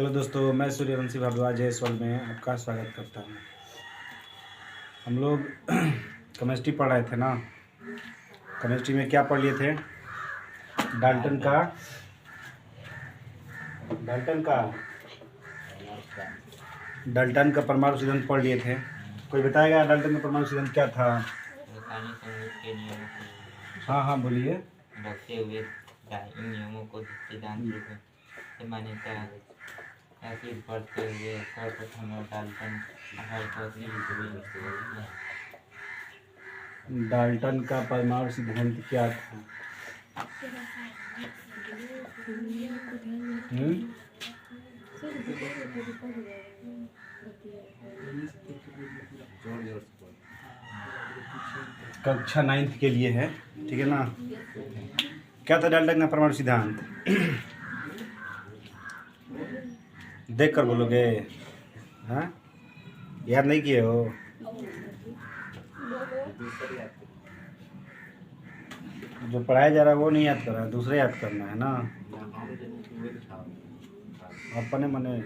Hello दोस्तों, मैं सूर्यवंशी भारद्वाज इस वर्ल्ड में आपका स्वागत करता हूँ। हम लोग केमिस्ट्री पढ़ रहे थे ना। केमिस्ट्री में क्या पढ़ लिए थे? डाल्टन का डाल्टन का परमाणु सिद्धांत पढ़ लिए थे। कोई बताएगा डाल्टन का परमाणु सिद्धांत क्या था? रासायनिक संयोजन के नियमों को हाँ बोलिए। रखते हुए इन नियमों को सिद्धांत रूप से मान्यता हासिल करते हुए सर्वप्रथम डाल्टन 1880 ईस्वी में डाल्टन का परमाणु सिद्धांत क्या था? कक्षा 9th के लिए है, ठीक है ना। क्या था डाल्टन का परमाणु सिद्धांत? देख कर बोलोगे? हाँ, याद नहीं किए हो? जो पढ़ाया जा रहा है वो नहीं याद कर रहा है, दूसरे याद करना है ना। अपने मने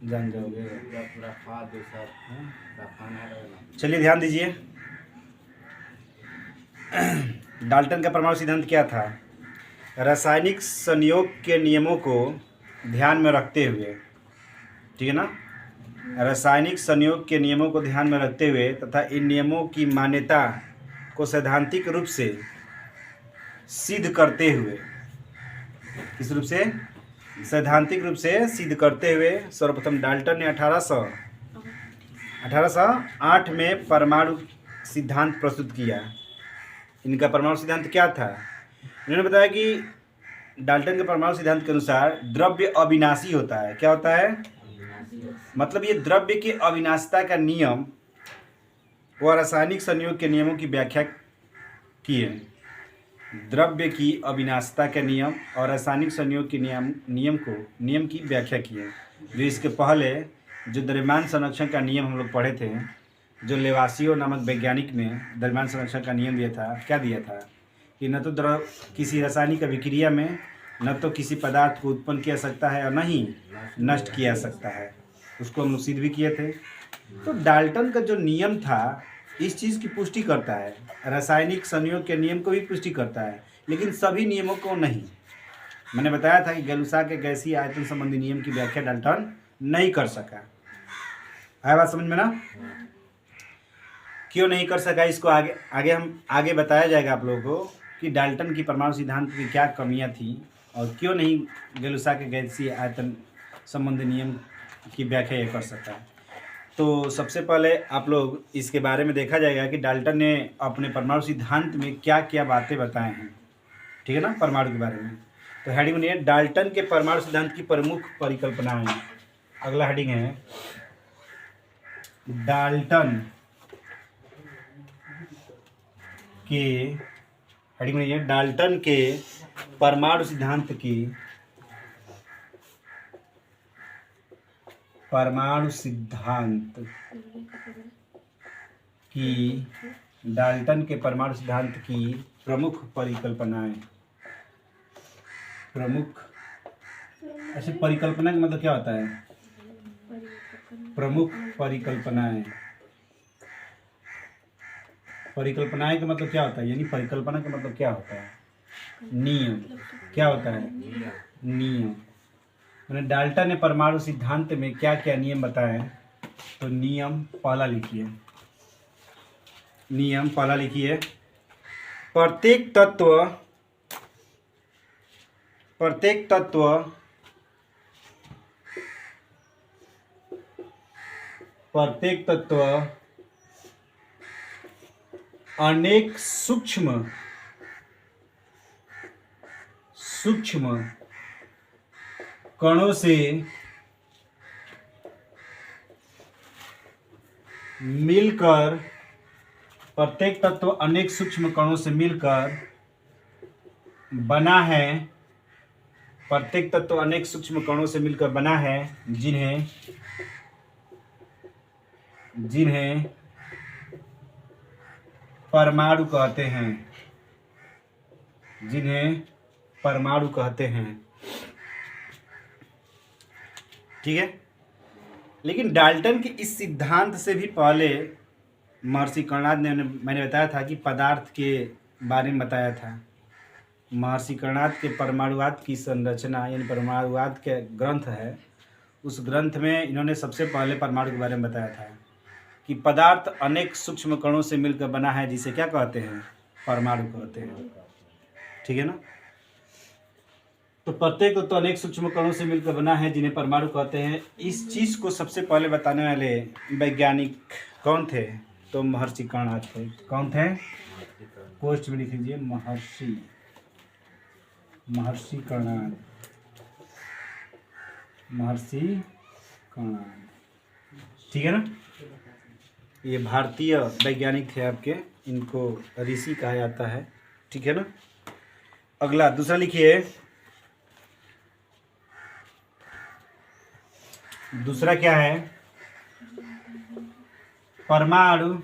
जान जाओगे। चलिए ध्यान दीजिए। डाल्टन का परमाणु सिद्धांत क्या था? रासायनिक संयोग के नियमों को ध्यान में रखते हुए, ठीक है ना, रासायनिक संयोग के नियमों को ध्यान में रखते हुए तथा इन नियमों की मान्यता को सैद्धांतिक रूप से सिद्ध करते हुए, किस रूप से? सैद्धांतिक रूप से सिद्ध करते हुए सर्वप्रथम डाल्टन ने 1808 में परमाणु सिद्धांत प्रस्तुत किया। इनका परमाणु सिद्धांत क्या था? इन्होंने बताया कि डाल्टन के परमाणु सिद्धांत के अनुसार द्रव्य अविनाशी होता है। क्या होता है? मतलब ये द्रव्य की अविनाशिता का नियम व रासायनिक संयोग के नियमों की व्याख्या किए। द्रव्य की अविनाशिता के नियम और रासायनिक संयोग के नियम की व्याख्या किए। जो इसके पहले जो द्रव्यमान संरक्षण का नियम हम लोग पढ़े थे, जो लेवासियो नामक वैज्ञानिक ने द्रव्यमान संरक्षण का नियम दिया था, क्या दिया था कि न तो द्रव किसी रासायनिक अभिक्रिया में न तो किसी पदार्थ को उत्पन्न किया सकता है और न ही नष्ट किया सकता है। उसको हम लोग सिद्ध भी किए थे। तो डाल्टन का जो नियम था इस चीज़ की पुष्टि करता है, रासायनिक संयोग के नियम को भी पुष्टि करता है, लेकिन सभी नियमों को नहीं। मैंने बताया था कि गैलुसा के गैसीय आयतन संबंधी नियम की व्याख्या डाल्टन नहीं कर सका। आया बात समझ में ना? क्यों नहीं कर सका, इसको आगे बताया जाएगा आप लोगों को कि डाल्टन की परमाणु सिद्धांत की क्या कमियां थी और क्यों नहीं गैलुसा के गैसीय आयतन संबंधी नियम की व्याख्या ये कर सका। तो सबसे पहले आप लोग इसके बारे में देखा जाएगा कि डाल्टन ने अपने परमाणु सिद्धांत में क्या क्या बातें बताए हैं, ठीक है ना, परमाणु के बारे में। तो हेडिंग में है डाल्टन के परमाणु सिद्धांत की प्रमुख परिकल्पनाएं। अगला हेडिंग है डाल्टन के, हेडिंग में है डाल्टन के परमाणु सिद्धांत की डाल्टन के परमाणु सिद्धांत की प्रमुख परिकल्पनाएं। ऐसे परिकल्पना का मतलब क्या होता है? प्रमुख परिकल्पनाएं। परिकल्पनाएं का मतलब क्या होता है? यानी परिकल्पना का मतलब क्या होता है? नियम। क्या होता है? नियम। मैंने डाल्टन ने परमाणु सिद्धांत में क्या क्या नियम बताए? तो नियम पहला लिखिए। प्रत्येक तत्व अनेक सूक्ष्म कणों से मिलकर, प्रत्येक तत्व अनेक सूक्ष्म कणों से मिलकर बना है। प्रत्येक तत्व अनेक सूक्ष्म कणों से मिलकर बना है, जिन्हें परमाणु कहते हैं। ठीक है। लेकिन डाल्टन के इस सिद्धांत से भी पहले महर्षि कर्णाद ने मैंने बताया था कि पदार्थ के बारे में बताया था। महर्षि कर्णाद के परमाणुवाद की संरचना यानी परमाणुवाद के ग्रंथ है, उस ग्रंथ में इन्होंने सबसे पहले परमाणु के बारे में बताया था कि पदार्थ अनेक सूक्ष्म कणों से मिलकर बना है, जिसे क्या कहते हैं, परमाणु कहते हैं। ठीक है ना। तो प्रत्येक तो अनेक सूक्ष्म कणों से मिलकर बना है जिन्हें परमाणु कहते हैं। इस चीज को सबसे पहले बताने वाले वैज्ञानिक कौन थे? तो महर्षि कर्णाद थे। कौन थे? पोस्ट में लिख लीजिए, महर्षि कर्णाद। महर्षि कर्णाद, ठीक है ना। ये भारतीय वैज्ञानिक थे आपके, इनको ऋषि कहा जाता है। ठीक है ना। अगला दूसरा लिखिए, दूसरा क्या है? परमाणु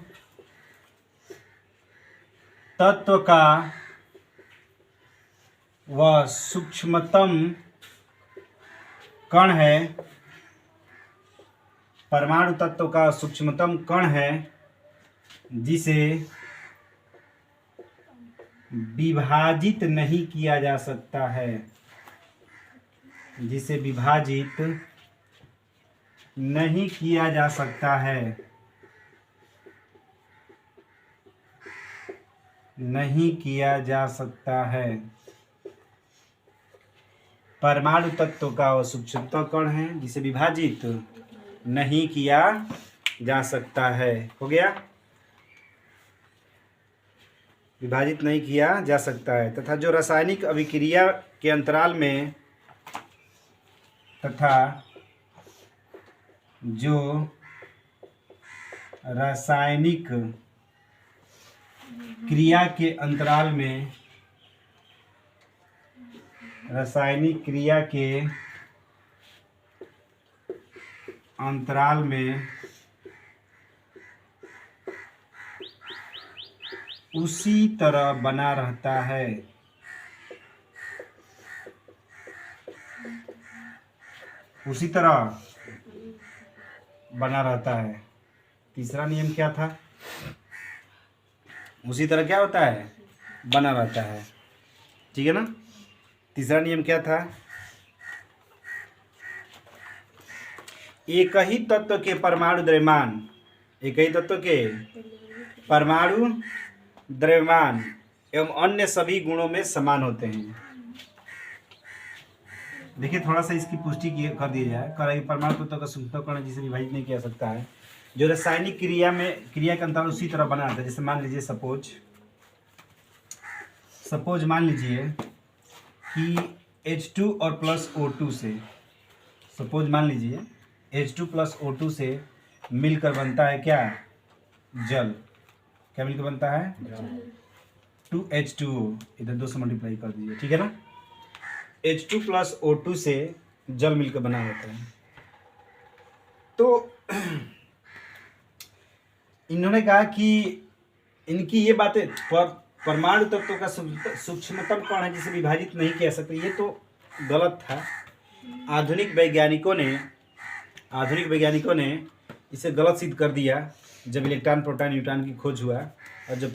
तत्व का वह सूक्ष्मतम कण है, परमाणु तत्व का सूक्ष्मतम कण है जिसे विभाजित नहीं किया जा सकता है, जिसे विभाजित नहीं किया जा सकता है, नहीं किया जा सकता है। परमाणु तत्व का वह सूक्ष्मतम कण है जिसे विभाजित नहीं किया जा सकता है। हो गया, विभाजित नहीं किया जा सकता है। तथा जो रासायनिक अभिक्रिया के अंतराल में तथा जो रासायनिक क्रिया के अंतराल में, रासायनिक क्रिया के अंतराल में उसी तरह बना रहता है, उसी तरह बना रहता है। तीसरा नियम क्या था? उसी तरह क्या होता है? बना रहता है। ठीक है ना। तीसरा नियम क्या था? एक ही तत्व के परमाणु द्रव्यमान, एक ही तत्व के परमाणु द्रव्यमान एवं अन्य सभी गुणों में समान होते हैं। देखिए थोड़ा सा इसकी पुष्टि कर दी जाए। परमाणु तत्व का सूक्ष्मतम कण जिसे विभाजित नहीं किया सकता है, जो रासायनिक क्रिया में क्रिया का अंतर उसी तरह बना रहता है। जैसे मान लीजिए सपोज मान लीजिए कि H2 और प्लस O2 से, सपोज मान लीजिए H2 प्लस O2 से मिलकर बनता है क्या? जल। क्या मिलकर बनता है? 2H2O। इधर 2 से मल्टीप्लाई कर दीजिए। ठीक है ना। H2 प्लस O2 से जल मिलकर बना होता है। तो इन्होंने कहा कि इनकी ये बातें परमाणु तत्व का सूक्ष्मतम कण है जिसे विभाजित नहीं किया सकते, ये तो गलत था। आधुनिक वैज्ञानिकों ने इसे गलत सिद्ध कर दिया जब इलेक्ट्रॉन, प्रोटॉन, न्यूट्रॉन की खोज हुआ और जब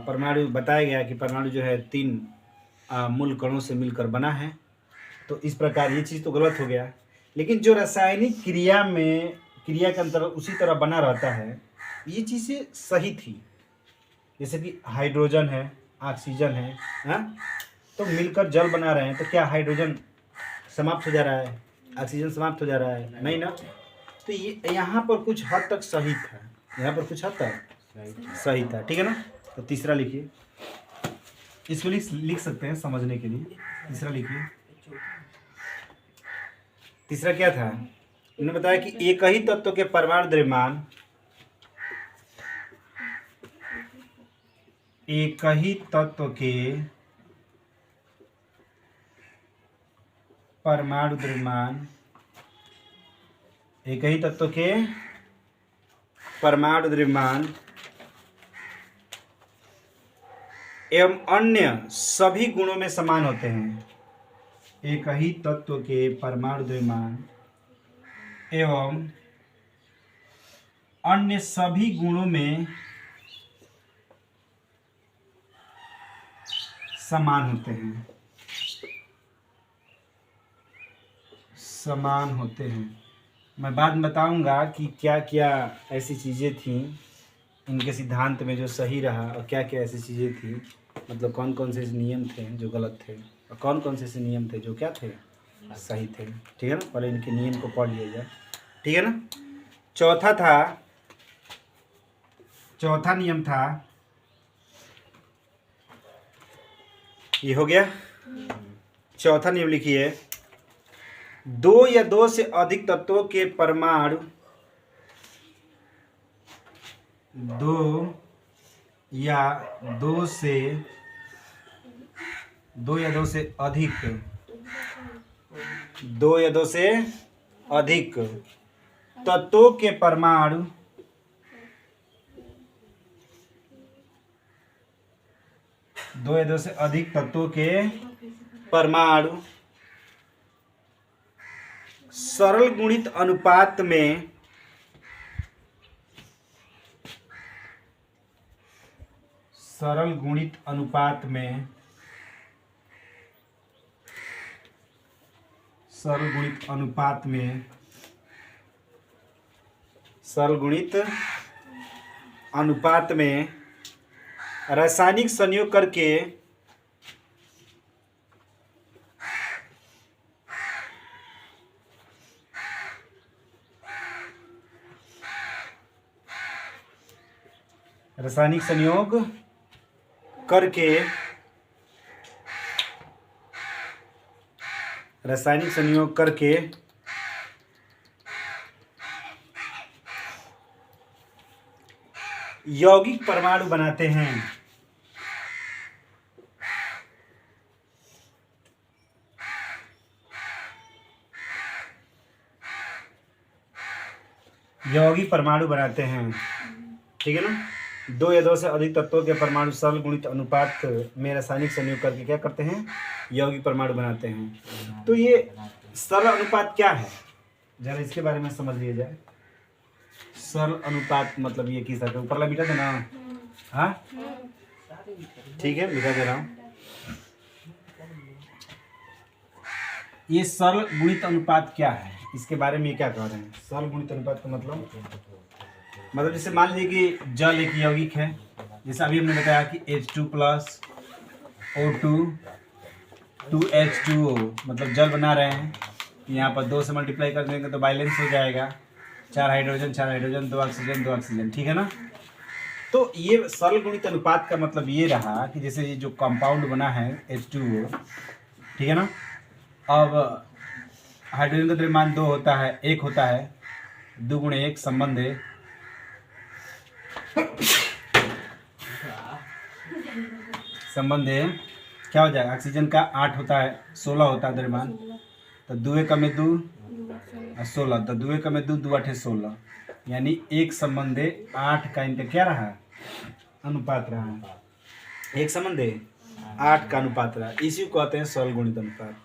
परमाणु बताया गया कि परमाणु जो है 3 मूल कणों से मिलकर बना है। तो इस प्रकार ये चीज़ तो गलत हो गया। लेकिन जो रासायनिक क्रिया के अंतर उसी तरह बना रहता है, ये चीज़ें सही थी। जैसे कि हाइड्रोजन है, ऑक्सीजन है, हाँ, तो मिलकर जल बना रहे हैं, तो क्या हाइड्रोजन समाप्त हो जा रहा है? ऑक्सीजन समाप्त हो जा रहा है? नहीं ना। तो ये यहाँ पर कुछ हद तक सही था, यहाँ पर कुछ हद तक सही था। ठीक है ना। तो तीसरा लिखिए, इसको लिख सकते हैं समझने के लिए। तीसरा लिखिए, तीसरा क्या था? उन्होंने बताया कि एक ही तत्व के परमाणु द्रव्यमान, एक ही तत्व के परमाणु द्रव्यमान, एक ही तत्व के परमाणु द्रव्यमान एवं अन्य सभी गुणों में समान होते हैं। एक ही तत्व के परमाणु द्रव्यमान एवं अन्य सभी गुणों में समान होते हैं। समान होते हैं। मैं बाद में बताऊंगा कि क्या क्या ऐसी चीज़ें थीं इनके सिद्धांत में जो सही रहा और क्या क्या ऐसी चीज़ें थी, मतलब कौन कौन से नियम थे जो गलत थे और कौन कौन से ऐसे नियम थे जो क्या थे, सही थे। ठीक है ना, पहले इनके नियम को पढ़ लिया जाए। ठीक है ना। चौथा नियम था, ये हो गया। चौथा नियम लिखिए, दो या दो से अधिक तत्वों के परमाणु दो या दो से अधिक तत्वों के परमाणु दो या दो से अधिक तत्वों के परमाणु सरल गुणित अनुपात में रासायनिक संयोग करके यौगिक परमाणु बनाते हैं। ठीक है ना। दो या दो से अधिक तत्वों के परमाणु सरल गुणित अनुपात में रासायनिक संयोग करके क्या करते हैं, यौगिक परमाणु बनाते हैं। तो ये सरल अनुपात क्या है, जरा इसके बारे में समझ लिया जाए। सरल अनुपात मतलब ये किस तरह, ऊपर ला मिटा देना। हाँ ठीक है, मिटा दे रहा हूँ। ये सरल गुणित अनुपात क्या है, इसके बारे में ये क्या कह रहे हैं। सरल गुणित अनुपात का मतलब जैसे मान लीजिए कि जल एक यौगिक है, जैसे अभी हमने बताया कि H2 प्लस O2 2H2O, मतलब जल बना रहे हैं। यहाँ पर 2 से मल्टीप्लाई कर देंगे तो बैलेंस हो जाएगा, 4 हाइड्रोजन 2 ऑक्सीजन। ठीक है ना। तो ये सरल गुणित अनुपात का मतलब ये रहा कि जैसे ये जो कंपाउंड बना है H2O, ठीक है ना। अब हाइड्रोजन का द्रव्यमान 2 होता है, 1 होता है, 2 गुणे 1 संबंध है। क्या हो जाएगा, ऑक्सीजन का 8 होता है, 16 होता है द्रव्यमान, तो 2 एकम में 2 और 16, तो 2 एकम में 2 2 8 16, यानी 1 संबंध 8 का इनका क्या रहा, अनुपात रहा। 1 संबंध 8 का अनुपात रहा। इसी को कहते हैं सरल गुणित अनुपात।